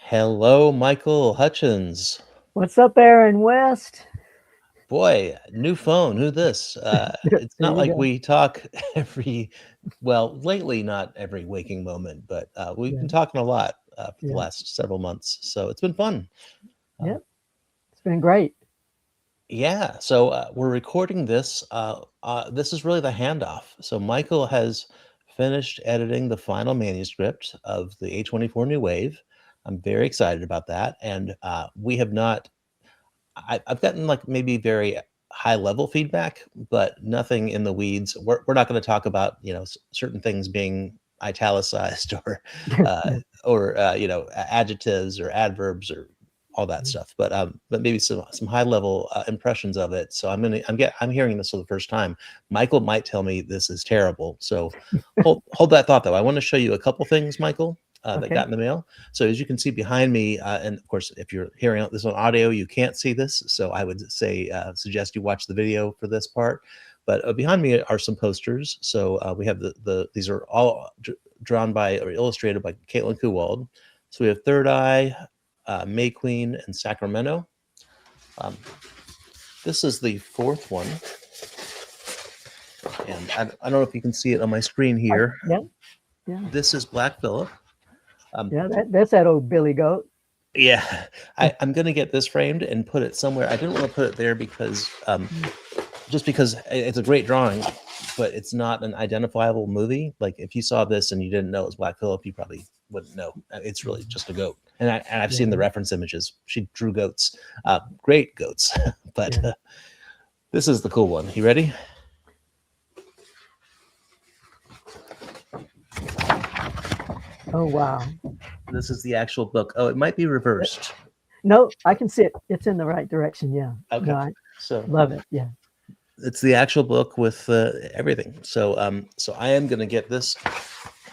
Hello, Michael Hutchins. What's up, Aaron West? Boy, new phone. Who this? It's There not you like go. we talk every, well, lately, not every waking moment, but we've been Yeah, talking a lot for the yeah, last several months. So it's been fun. yeah. Uh, It's been great. yeah. So we're recording this. This is really the handoff. So Michael has finished editing the final manuscript of the A24 New Wave. I'm very excited about that. And we have not I've gotten like maybe very high level feedback, but nothing in the weeds. We're not going to talk about certain things being italicized uh, Yeah, adjectives or adverbs or all that stuff. But maybe some high level impressions of it. So I'm hearing this for the first time. Michael might tell me this is terrible. So hold that thought though. I want to show you a couple things, Michael, that okay. got in the mail. So as you can see behind me, and of course, if you're hearing this on audio, you can't see this. So I would say suggest you watch the video for this part. But behind me are some posters. So we have these are all drawn by or illustrated by Caitlin Kuwald. So we have Third Eye, May Queen, and Sacramento. Um, this is the fourth one, and I don't know if you can see it on my screen here. Yeah, yeah, This is Black Phillip. Um, yeah. That's that old Billy Goat. Yeah, I'm gonna get this framed and put it somewhere. I didn't want to put it there because just because it's a great drawing, but it's not an identifiable movie. Like if you saw this and you didn't know it was Black Phillip, you probably wouldn't know. It's really just a goat. And I've seen the Yeah, reference images. She drew goats, great goats. But yeah. this is the cool one. You ready? Oh wow. This is the actual book. Oh, it might be Uh, reversed. No, I can see it. It's in the right direction. Yeah. No, Okay, I so love it. Yeah. it's the actual book with everything. So I am gonna get this.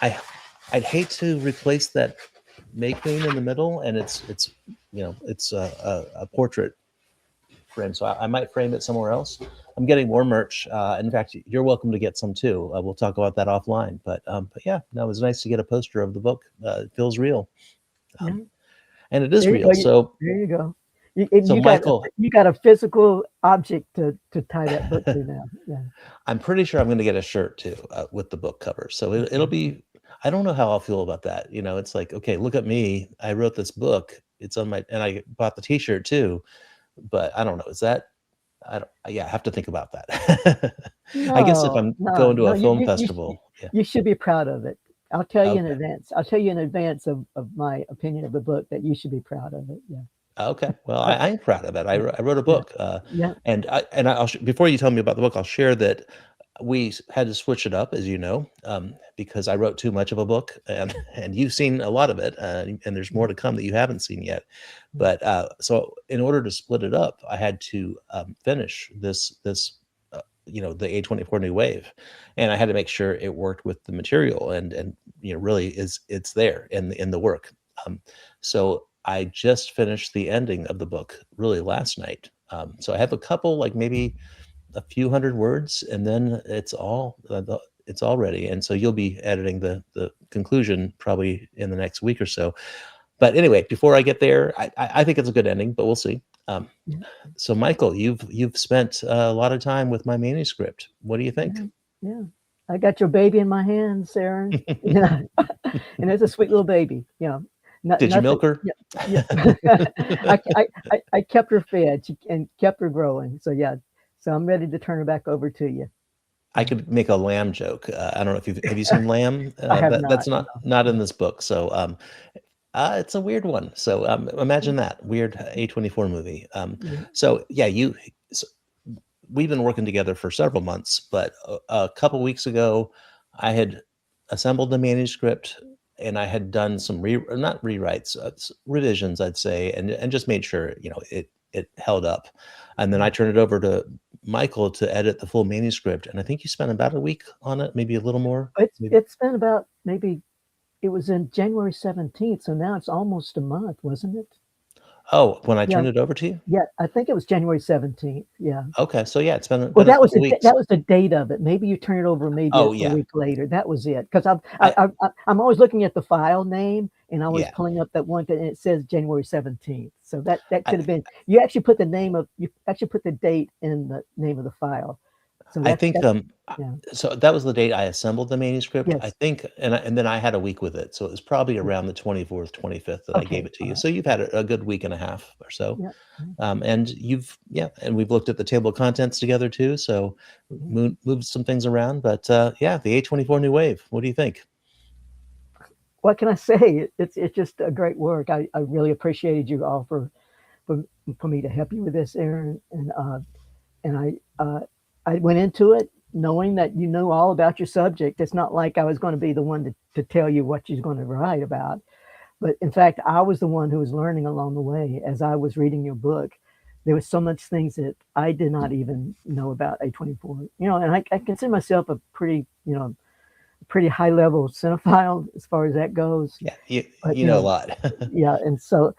I I'd hate to replace that May Queen in the middle, and it's a portrait frame, so I might frame it somewhere else. I'm getting more merch. In fact, you're welcome to get some too. We'll talk about that offline. But yeah, no, it was nice to get a poster of the book. It feels real, Yeah. um, and it is There you go. real. So There you go. And so Michael, you got a physical object to tie that book to now. Yeah. I'm pretty sure I'm going to get a shirt too with the book cover. So it'll Okay. be. I don't know how I'll feel about that. It's like, okay, look at me. I wrote this book. It's on my, and I bought the T-shirt too. But I don't know. Is that? I don't. Yeah, I have to think about that. I guess if No, I'm no, going to no. a film festival, yeah. You should be proud of it. I'll tell you in Okay. advance. I'll tell you in advance of my opinion of the book that you should be proud of it. Yeah. Okay. Well, Uh, I'm proud of it. yeah. I wrote a Yeah. book, Yeah. before you tell me about the book, I'll share that had to switch it up, as you know, because I wrote too much of a book, and and you've seen a lot of it, and there's more to come that you haven't seen yet. But so in order to split it up, I had to finish this. The A24 New Wave, and I had to make sure it worked with the material, and really it's there in the work. Um, so I just finished the ending of the book really last night. So I have a couple, like maybe a few hundred words, and then it's all ready. And so you'll be editing the conclusion probably in the next week or so. But anyway, before I get there, I think it's a good ending, but we'll see. Yeah. So Michael, you've spent a lot of time with my manuscript. What do you think? Yeah. Yeah. I got your baby in my hands, Aaron. Yeah. And it's a sweet little baby. You know, Did you nothing. milk her? Yeah. Yeah. I kept her fed and kept her growing. So yeah. So I'm ready to turn her back over to you. I Yeah. could make a lamb joke. I don't know if have you seen Lamb? I have That's not. not in No. this book. So it's a weird one. So imagine that weird A24 movie. Yeah. So yeah, so we've been working together for several months, but a couple weeks ago, I had assembled the manuscript and I had done some not rewrites, revisions, I'd say, and just made sure it held up. And then I turned it over to Michael to edit the full manuscript, and I think you spent about a week on it, maybe a little more. Maybe. It's been about maybe it was in January 17th, so now it's almost a month, wasn't it? Oh, when I Yeah, turned it over to you? yeah, I think it was January 17th. Yeah. Okay, so yeah, it's Well, been a couple weeks. that was the date of it. Maybe you turn it over maybe Oh, a yeah. week later. That was it. 'Cause I I'm always looking at the file name, and I was yeah. pulling up that one thing, and it says January 17th. So that I could have been you actually put the name of you actually put the date in the name of the file. So I think, that's yeah. so that was the date I assembled the manuscript, I Yes. think, and then I had a week with it, so it was probably around the 24th, 25th that I gave Okay. it to All you. right. So you've had a good week and a half or so. Yeah. Yeah. And you've yeah, and we've looked at the table of contents together too, so Mhm. moved some things around, but, yeah, the A24 New Wave, what do you think? What can I say? It's just a great work. I really appreciated your offer for for me to help you with this, Aaron, and I went into it knowing that you know all about your subject. It's not like I was going to be the one to tell you what you're going to write about, but in fact, I was the one who was learning along the way as I was reading your book. There was so much things that I did not even know about A24. You know, and I consider myself a pretty, you know, pretty high level cinephile as far as that goes. Yeah, But you you know a know, lot. yeah, and so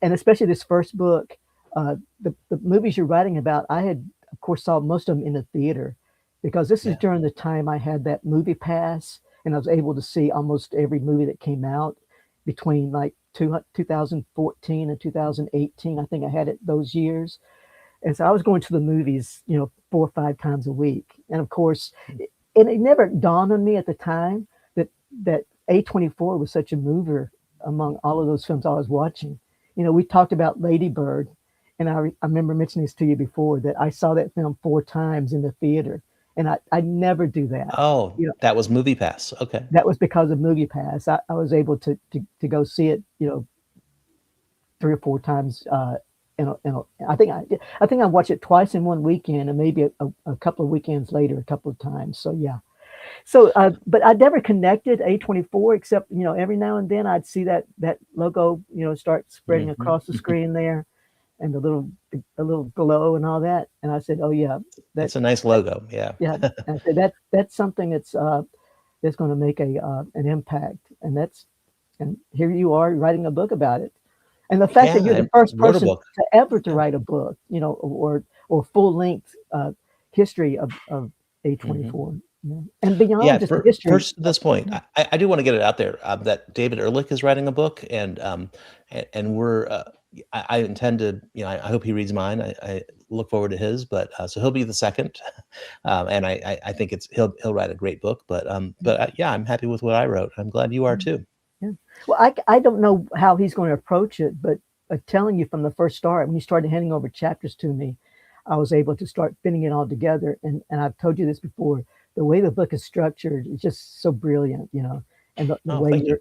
and especially this first book, the movies you're writing about, I had of course saw most of them in the theater because this is Yeah. during the time I had that movie pass and I was able to see almost every movie that came out between like 2014 and 2018. I think I had it those years. And so I was going to the movies, you know, 4 or 5 times a week. And of course, and it never dawned on me at the time that that A24 was such a mover among all of those films I was watching. You know, we talked about Lady Bird, and I remember mentioning this to you before that I saw that film 4 times in the theater, and I never do that. Oh, You know, that was MoviePass, okay. that was because of Movie Pass. I was able to go see it, you know, 3 or 4 times. I think I watched it twice in one weekend, and maybe a couple of weekends later, a couple of times. So yeah. So, but I never connected A24 except, you know, every now and then I'd see that logo, you know, start spreading Mhm. across the screen there and the little glow and all that. And I said, oh yeah, that, It's a nice that logo, yeah. yeah. And I said that's something that's going to make an impact. And here you are writing a book about it. And the fact Yeah, that you're I the first wrote a person book. to ever to Yeah. write a book, you know, or full length history of Mhm. A24, you know, and Yeah, beyond just the history. first to this point, I do wanna get it out there, that David Ehrlich is writing a book, and we're, I intend to, you know, I hope he reads mine. I look forward to his, but, so he'll be the second, and I think it's he'll write a gret book, but, yeah, I'm happy with what I wrote. I'm glad you are Mm, too. yeah. Well, I don't know how he's going to approach it, but telling you from the first start, when you started handing over chapters to me, I was able to start fitting it all together. And I've told you this before, the way the book is structured is just so brilliant, you know, and the Oh, way thank you.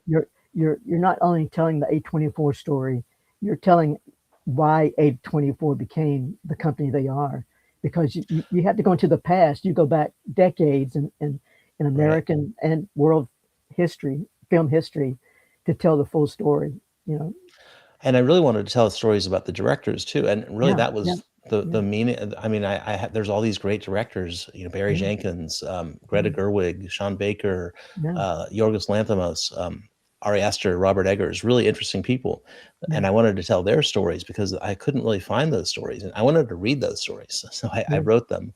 you're not only telling the A24 story, you're telling why A24 became the company they are. Because you have to go into the past, you go back decades in Right. American and world history, film history, to tell the full story, you know? And I really wanted to tell stories about the directors too, and really Yeah, that yeah, was yeah, the meaning. I mean, I had there's all these great directors, you know, Barry yeah, Jenkins, Greta yeah, Gerwig, Sean Baker, yeah, Yorgos Lanthimos, Ari Aster, Robert Eggers, really interesting people, yeah, and I wanted to tell their stories because I couldn't really find those stories, and I wanted to read those stories, so I yeah, wrote them.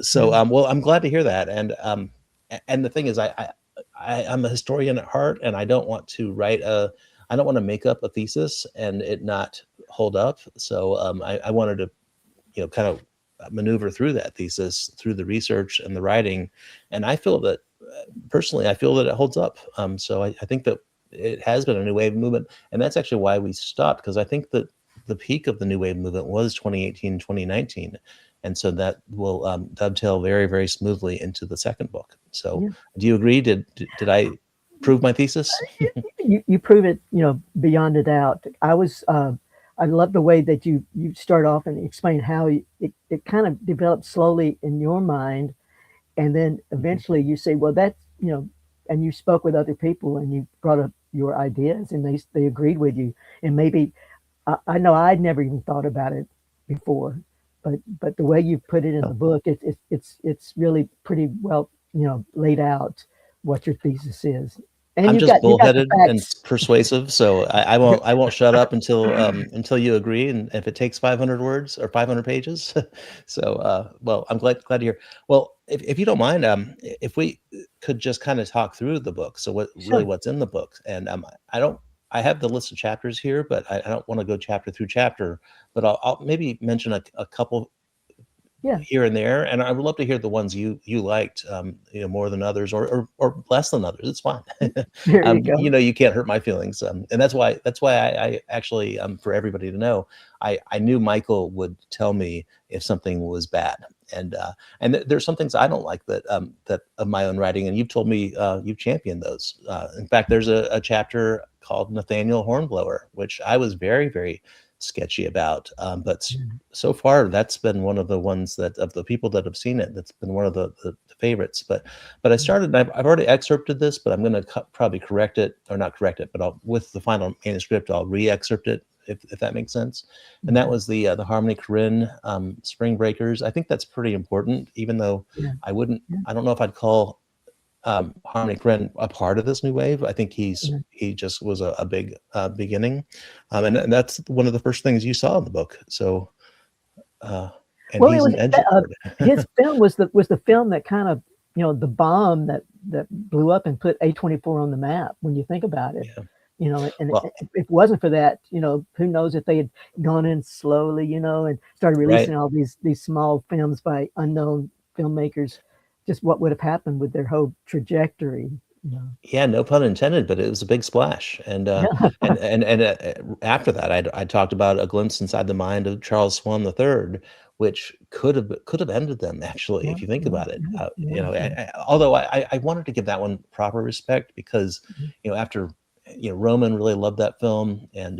So, yeah, well, I'm glad to hear that, and the thing is, I'm a historian at heart, and I don't want to make up a thesis and it not hold up. So I wanted to, you know, kind of maneuver through that thesis through the research and the writing, and I feel that personally, I feel that it holds up. So I think that it has been a new wave movement, and that's actually why we stopped because I think that the peak of the new wave movement was 2018, 2019, and so that will dovetail very, very smoothly into the second book. So, yeah. do you agree? Did I prove my thesis? You prove it, you know, beyond a doubt. I love the way that you start off and explain how it kind of develops slowly in your mind, and then Mhm. eventually you say, well, that's, you know, and you spoke with other people and you brought up your ideas and they agreed with you. And maybe I know I'd never even thought about it before, but the way you put it in the Oh, book, it's really pretty well, you know, laid out what your thesis is. And I'm just you got the bullheaded and facts. persuasive, so I won't shut up until you agree, and if it takes 500 words or 500 pages. So, well, I'm glad to hear. Well, if you don't mind, if we could just kind of talk through the book. So Sure. what's in the book? And I don't I have the list of chapters here, but I don't want to go chapter through chapter. But I'll maybe mention a couple Yeah. here and there, and I would love to hear the ones you liked, more than others, or less than others. It's fine. There you go. You can't hurt my feelings, and that's why I actually, for everybody to know, I knew Michael would tell me if something was bad, there's some things I don't like that of my own writing, and you've told me you've championed those. In fact, there's a chapter called Nathaniel Hornblower, which I was very, very sketchy about, but Mm, so far that's been one of the ones that, of the people that have seen it, that's been one of the favorites. But I mm, started, I've already excerpted this, but I'm going to probably correct it, or not correct it, but with the final manuscript I'll re-excerpt it, if that makes sense. And that mhm. was the Harmony Korine, Spring Breakers. I think that's pretty important, even though Yeah, yeah, I don't know if I'd call Harmony Korine a part of this new wave. I think yeah. he just was a big beginning, and that's one of the first things you saw in the book. So, uh, and Well, it he's was an engine for his it. film was the film that kind of, the bomb that blew up and put A24 on the map when you think about it. Yeah. And Well, if it wasn't for that, who knows if they had gone in slowly, and started right. releasing all these small films by unknown filmmakers, just what would have happened with their whole trajectory, you know. Yeah, no pun intended, but it was a big splash. Yeah. After that, I talked about A Glimpse Inside the Mind of Charles Swan III, which could have ended them, actually, Yeah, if you think yeah, about it. yeah, yeah, yeah. Although I wanted to give that one proper respect, because Mhm, after Roman really loved that film, and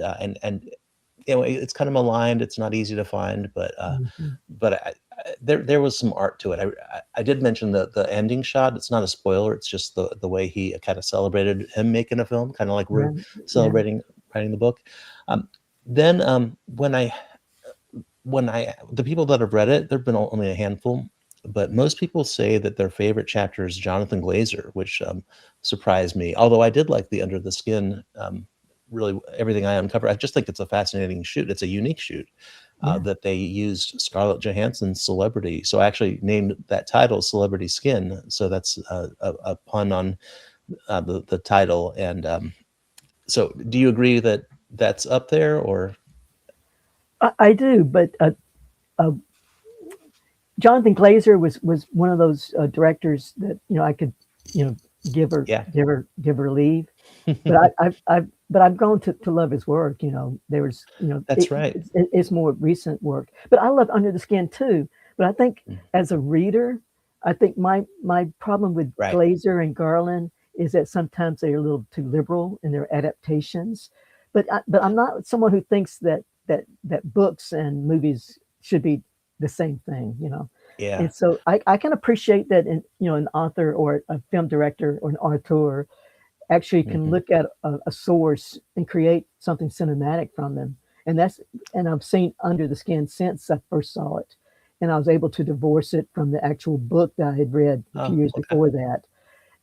it's kind of maligned. It's not easy to find, mhm. but there was some art to it. I did mention the ending shot. It's not a spoiler. It's just the way he kind of celebrated him making a film, kind of like we're Right, yeah, celebrating writing the book. Um, then when I the people that have read it, there've been only a handful, but most people say that their favorite chapter is Jonathan Glazer, which surprised me. Although I did like the Under the Skin. Really, everything I uncovered, I just think it's a fascinating shoot. It's a unique shoot, yeah, that they used Scarlett Johansson's Celebrity. So I actually named that title Celebrity Skin. So that's a pun on the title. And so, do you agree that that's up there, or? I do, but uh, Jonathan Glazer was one of those directors that I could you know give her Yeah, give her leave, but I've grown to love his work. There was that's right. it's more recent work, but I love Under the Skin too. But I think Mm, as a reader, I think my problem with right. Glazer and Garland is that sometimes they're a little too liberal in their adaptations. But I'm not someone who thinks that books and movies should be the same thing. Yeah. And so I can appreciate that an author or a film director or an auteur actually can Hmm. look at a source and create something cinematic from them. And I've seen Under the Skin since I first saw it. And I was able to divorce it from the actual book that I had read a few Oh, years okay. before that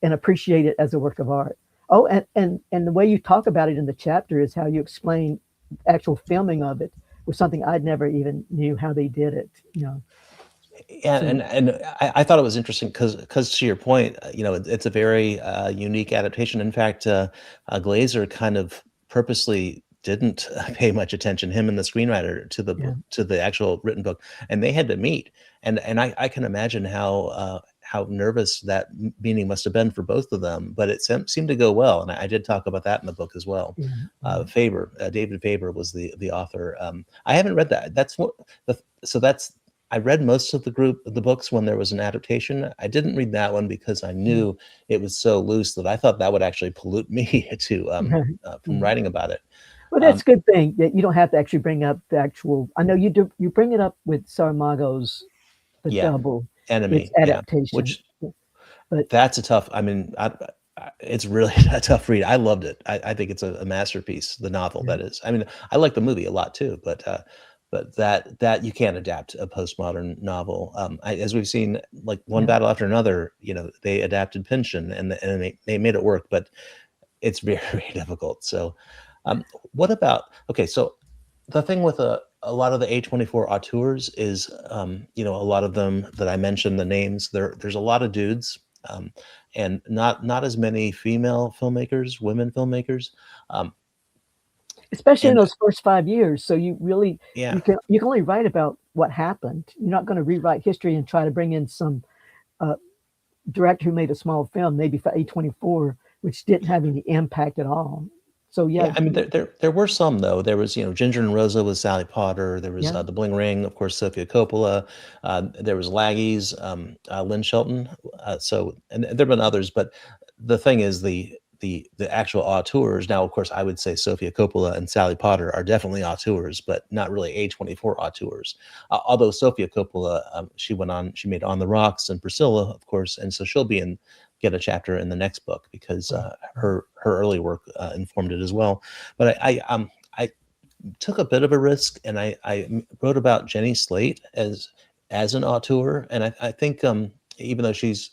and appreciate it as a work of art. Oh, and the way you talk about it in the chapter is how you explain actual filming of it was something I'd never even knew how they did it. Yeah, So I thought it was interesting, because to your point, it's a very unique adaptation. In fact, Glazer kind of purposely didn't pay much attention, him and the screenwriter, yeah, to the actual written book, and they had to meet. And I can imagine how nervous that meeting must have been for both of them. But it seemed to go well, and I did talk about that in the book as well. yeah, yeah, David Faber was the author. I haven't read that. So that's I read most of the books when there was an adaptation. I didn't read that one because I yeah. knew it was so loose that I thought that would actually pollute me Right. from writing about it. Well, that's Um, a good thing that you don't have to actually bring up the actual. I know you do. You bring it up with Saramago's The yeah, Double, its Enemy, yeah, adaptation, which but that's a tough. I mean, it's really a tough read. I loved it. I think it's a masterpiece. The novel, yeah, that is. I mean, I like the movie a lot too, but that you can't adapt a postmodern novel. As we've seen, like One yeah, Battle After Another, they adapted Pynchon, and they made it work. But it's very, very difficult. So, um, what about okay? So the thing with a lot of the A24 auteurs is, a lot of them that I mentioned the names. There's a lot of dudes, and not as many female filmmakers, women filmmakers, um, especially in and those first 5 years. So you really yeah, you can only write about what happened. You're not gonna rewrite history and try to bring in some, uh, director who made a small film, maybe for A24, which didn't have any impact at all. So, yeah, yeah. I mean, there were some though. There was Ginger and Rosa with Sally Potter. There was yeah, The Bling Ring, of course, Sofia Coppola. There was Laggy's, Lynn Shelton. So and there've been others, but the thing is the actual auteurs. Now, of course, I would say Sofia Coppola and Sally Potter are definitely auteurs, but not really A24 auteurs. Although Sofia Coppola, she made On the Rocks and Priscilla, of course, and so she'll get a chapter in the next book because right, right. her early work informed it as well. But I took a bit of a risk, and I wrote about Jenny Slate as an auteur, and I think even though she's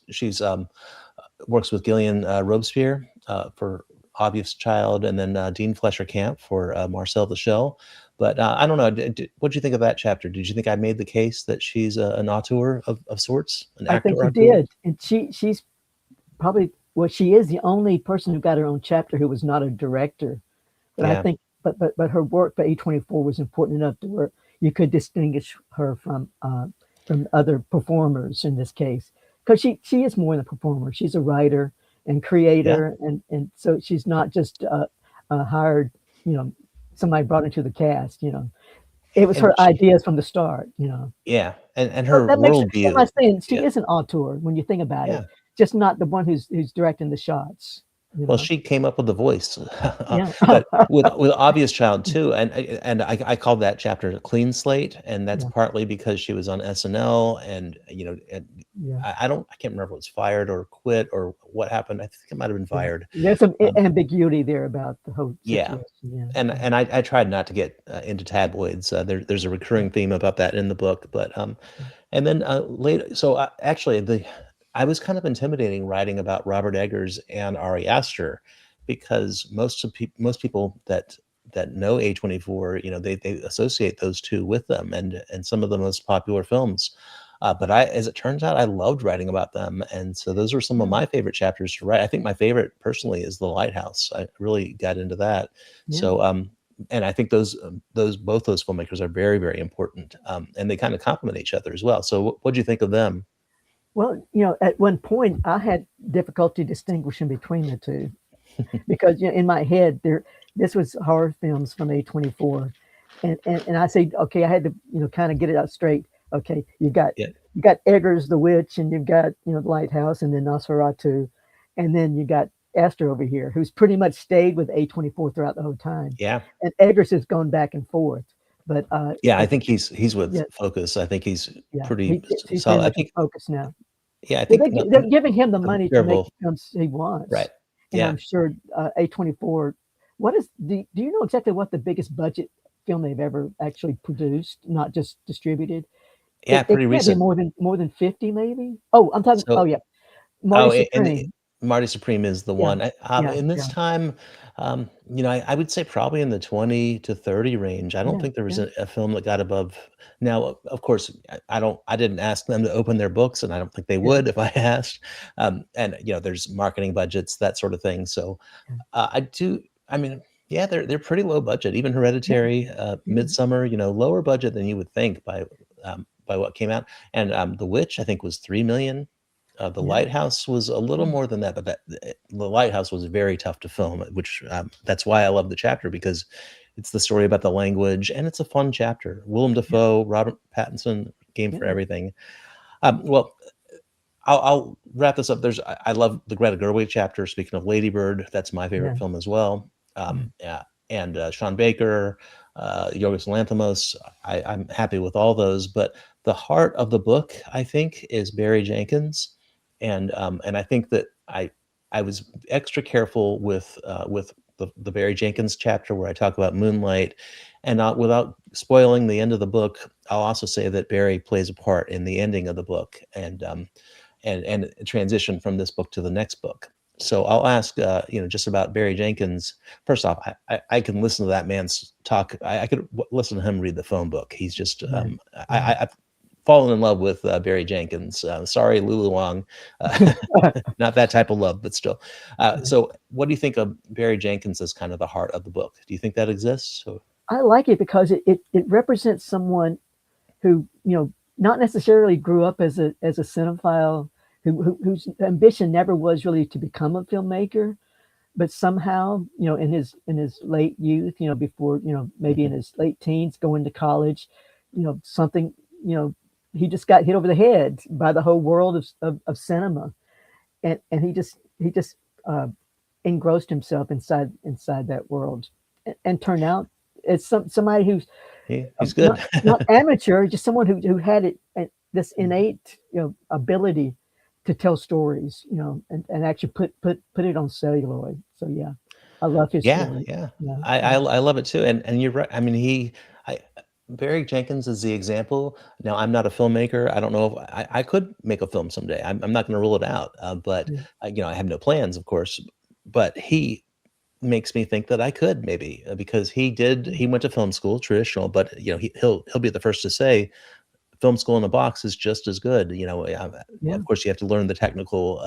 works with Gillian Robespierre for Obvious Child, and then Dean Fletcher Camp for Marcel the Shell. But I don't know. What do you think of that chapter? Did you think I made the case that she's an auteur of sorts, an I think actor you auteur? did, and she's probably well, she is the only person who got her own chapter who was not a director. But I Yeah, think, but her work for A24 was important enough to where you could distinguish her from other performers in this case, because she is more than a performer. She's a writer and yeah. creator, and so she's not just a hired, you know, somebody brought into the cast. It was And her ideas from the start. yeah, and So her that makes her. What am I worldview. saying? She Yeah, is an auteur when you think about it, yeah. just not the one who's directing the shots. You Well, know. she came up with the voice, Yeah. but with Obvious Child too, and I called that chapter a clean slate, and that's Yeah. partly because she was on SNL, and and Yeah. I can't remember if it was fired or quit or what happened. I think it might have been Yeah. fired. There's some Um, ambiguity there about the whole yeah, situation. Yeah. Yeah. and I tried not to get into tabloids. There's a recurring theme about that in the book, but and then later, so actually, I was kind of intimidating writing about Robert Eggers and Ari Aster because most people that know A24, they associate those two with them and some of the most popular films. But as it turns out, I loved writing about them, and so those were some of Yeah. my favorite chapters to write. I think my favorite personally is The Lighthouse. I really got into that. Yeah. So, and I think both those filmmakers are very, very important, and they kind of complement each other as well. So, what do you think of them? Well, at one point I had difficulty distinguishing between the two because in my head this was horror films from A24, and I say okay, I had to kind of get it out straight. Okay, Yeah, you got Eggers the witch, and you've got the Lighthouse, and then Nosferatu, and then you got Esther over here, who's pretty much stayed with A24 throughout the whole time, yeah, and Eggers has gone back and forth, but yeah. I think he's with yeah, Focus. I think he's yeah, pretty he's pretty solid. I much on think, focus now. yeah, I Well, think they're giving him the I'm money to make terrible. the films he Right. wants, and Yeah. I'm sure A24. Do you know exactly what the biggest budget film they've ever actually produced, not just distributed? Yeah. It Pretty can't be recent. more than 50, maybe. Oh, I'm talking. Oh So, yeah, Marty oh, and Supreme. Marty Supreme is the Yeah, one. yeah, In this yeah, time, I would say probably in the 20 to 30 range. I don't yeah, think there was yeah, a film that got above. Now, of course, I didn't ask them to open their books, and I don't think they yeah, would if I asked. And there's marketing budgets, that sort of thing. So yeah, I do. I mean, yeah, they're pretty low budget. Even yeah, Hereditary, yeah, Midsummer, lower budget than you would think by what came out. And The Witch, I think, was 3 million. The yeah, Lighthouse was a little yeah, more than that, but The Lighthouse was very tough to film, which that's why I love the chapter because it's the story about the language and it's a fun chapter. Willem yeah, Dafoe, Robert Pattinson, game for yeah, everything. Well, I'll wrap this up. I love the Greta Gerwig chapter. Speaking of Lady Bird, that's my favorite yeah, film as well. Yeah, and Sean Baker, Yorgos Lanthimos. I'm happy with all those, but the heart of the book, I think, is Barry Jenkins, and I think that I was extra careful with the Barry Jenkins chapter where I talk about Moonlight, and without spoiling the end of the book, I'll also say that Barry plays a part in the ending of the book, and transition from this book to the next book. So I'll ask, just about Barry Jenkins. First off, I can listen to that man's talk. I could listen to him read the phone book. He's just, Right. I've fallen in love with Barry Jenkins. Sorry, Lulu Wang, uh, not that type of love, but still. So, what do you think of Barry Jenkins as kind of the heart of the book? Do you think that exists? Or, I like it because it represents someone who, not necessarily grew up as a cinephile, whose ambition never was really to become a filmmaker, but somehow, in his late youth, before, maybe in Mhm. his late teens, going to college, something, you know, he just got hit over the head by the whole world of cinema, and he just uh, engrossed himself inside that world, and turned out as somebody who's He's not good. not amateur, just someone who had this innate, ability to tell stories, and actually put it on celluloid. So yeah, I love his Yeah, story. yeah. Yeah, I love it too, and you're right. I mean, I Barry Jenkins is the example. Now, I'm not a filmmaker. I don't know if I could make a film someday. I'm not gonna rule it out, but, yeah, I have no plans, of course, but he makes me think that I could maybe, because he went to film school, traditional, but, he'll be the first to say film school in a box is just as good. yeah, Of course, you have to learn the technical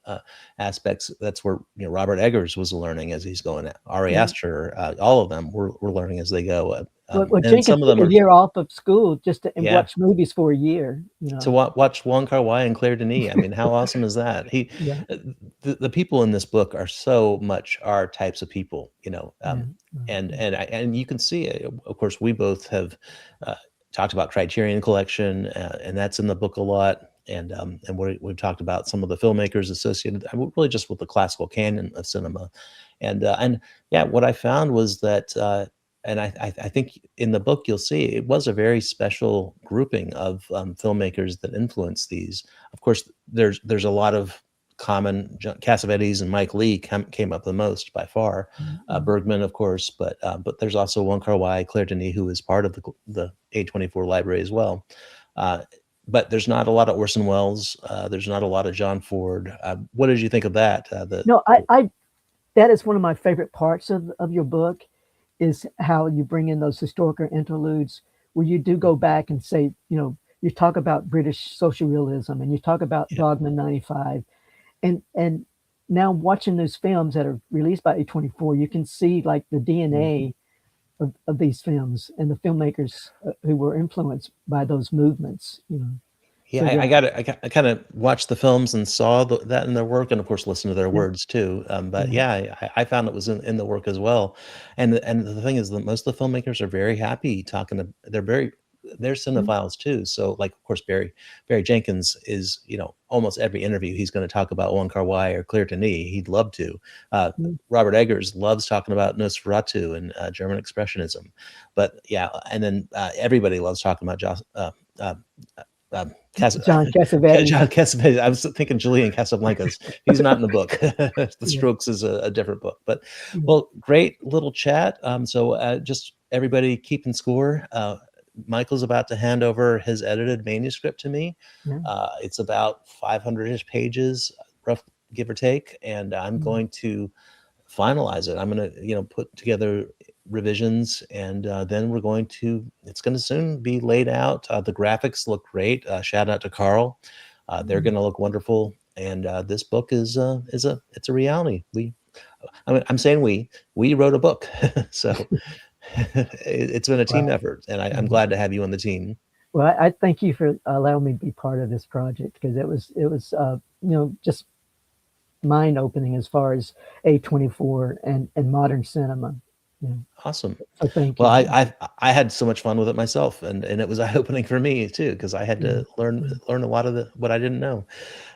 uh, aspects. That's where Robert Eggers was learning as he's going. Ari yeah. Aster, all of them were learning as they go, Well, and Jenkins some of took them a are, year off of school just to and yeah. watch movies for a year. To watch Wong Kar-wai and Claire Denis. I mean, how awesome is that? Yeah, Uh, the people in this book are so much our types of people, yeah, and you can see it. Of course, we both have uh, talked about Criterion Collection, and that's in the book a lot. And we've talked about some of the filmmakers associated, really just with the classical canon of cinema, and yeah, what I found was that. And I think in the book you'll see it was a very special grouping of filmmakers that influenced these. Of course, there's a lot of common. Cassavetes and Mike Leigh came up the most by far. mm, Bergman, of course, but there's also Wong Kar-wai, Claire Denis, who is part of the A24 library as well. Uh, but there's not a lot of Orson Welles. There's not a lot of John Ford. What did you think of that? no, I that is one of my favorite parts of your book, is how you bring in those historical interludes where you do go back and say, you talk about British social realism and you talk about Yeah. Dogma 95, and now watching those films that are released by A24, you can see like the Mhm. DNA of these films and the filmmakers who were influenced by those movements. Yeah, So yeah, I kinda watched the films and saw that in their work, and of course, listened to their yeah, words too, but yeah, yeah, I found it was in the work as well, and the thing is that most of the filmmakers are very happy talking to they're yeah, cinephiles too, so, like, of course, Barry Jenkins is, almost every interview, he's gonna talk about Wong Kar-wai or Claire Denis, he'd love to. Uh, yeah, Robert Eggers loves talking about Nosferatu and, German Expressionism, but yeah, and then, everybody loves talking about uh, Cas John Cassavetes. John Cassavetes. I was thinking Julian Casablancas. He's not in the book. The Yeah, Strokes is a different book, but yeah, well, great little chat. So, just everybody keeping score. Michael's about to hand over his edited manuscript to me. yeah, It's about 500-ish pages, rough give or take, and I'm yeah, going to finalize it. I'm gonna, put together revisions, and then it's gonna soon be laid out. The graphics look great. Shout out to Carl. They're mm. gonna look wonderful. And this book it's a reality. I'm saying we wrote a book, so it's been a team Wow. effort, and I'm Mhm. glad to have you on the team. Well, I thank you for allowing me to be part of this project because it was just mind opening as far as A24 and modern cinema. Yeah. Awesome. So thank Well, you. I had so much fun with it myself, and it was eye opening for me too, because I had Yeah, to learn a lot of what I didn't know.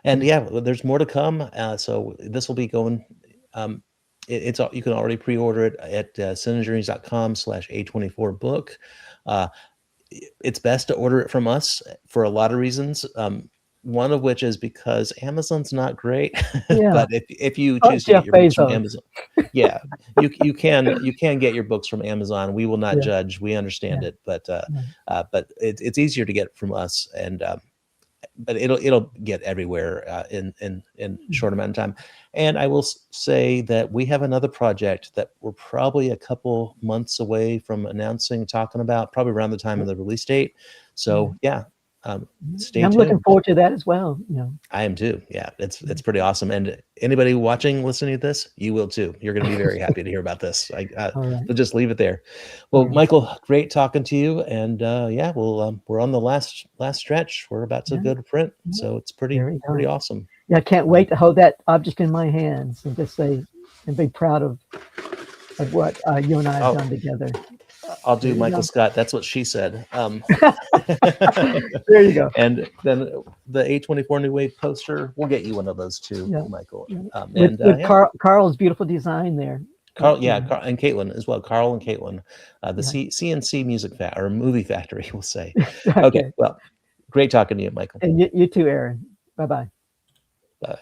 And yeah, yeah, well, there's more to come. So this will be going. Um, you can already pre-order it at cinejourneys.com/A24 book. Uh, it's best to order it from us for a lot of reasons. One of which is because Amazon's not great, yeah. but if you Oh, choose to get Jeff your books from Bezos. Amazon, yeah, you can get your books from Amazon. We will not Yeah, judge. We yeah, understand it, but yeah, it's easier to get from us, and but it'll get everywhere in short amount of time. And I will say that we have another project that we're probably a couple months away from announcing, talking about, probably around the time of the release date. So yeah, stay Yeah, I'm looking tuned. forward to that as well. I am too. Yeah, it's pretty awesome. And anybody watching, listening to this, you will too. You're going to be very happy to hear about this. All right. We'll just leave it there. All Well, right. Michael, great talking to you. And yeah, we're on the last stretch. We're about to Yeah. go to print, so it's There we pretty go. awesome. Yeah, I can't wait to hold that object in my hands and just say and be proud of what you and I have done together. I'll do There you Michael go. Scott. That's what she said. There you go. And then the A24 New Wave poster, we'll get you one of those too, Yeah. Michael. Yeah. And With yeah, Carl's beautiful design there. Carl, yeah, Carl, and Caitlin as well. Carl and Caitlin, the Yeah. CNC Music or Movie Factory, we'll say. Okay, Okay. well, great talking to you, Michael. And you too, Aaron. Bye-bye. Bye.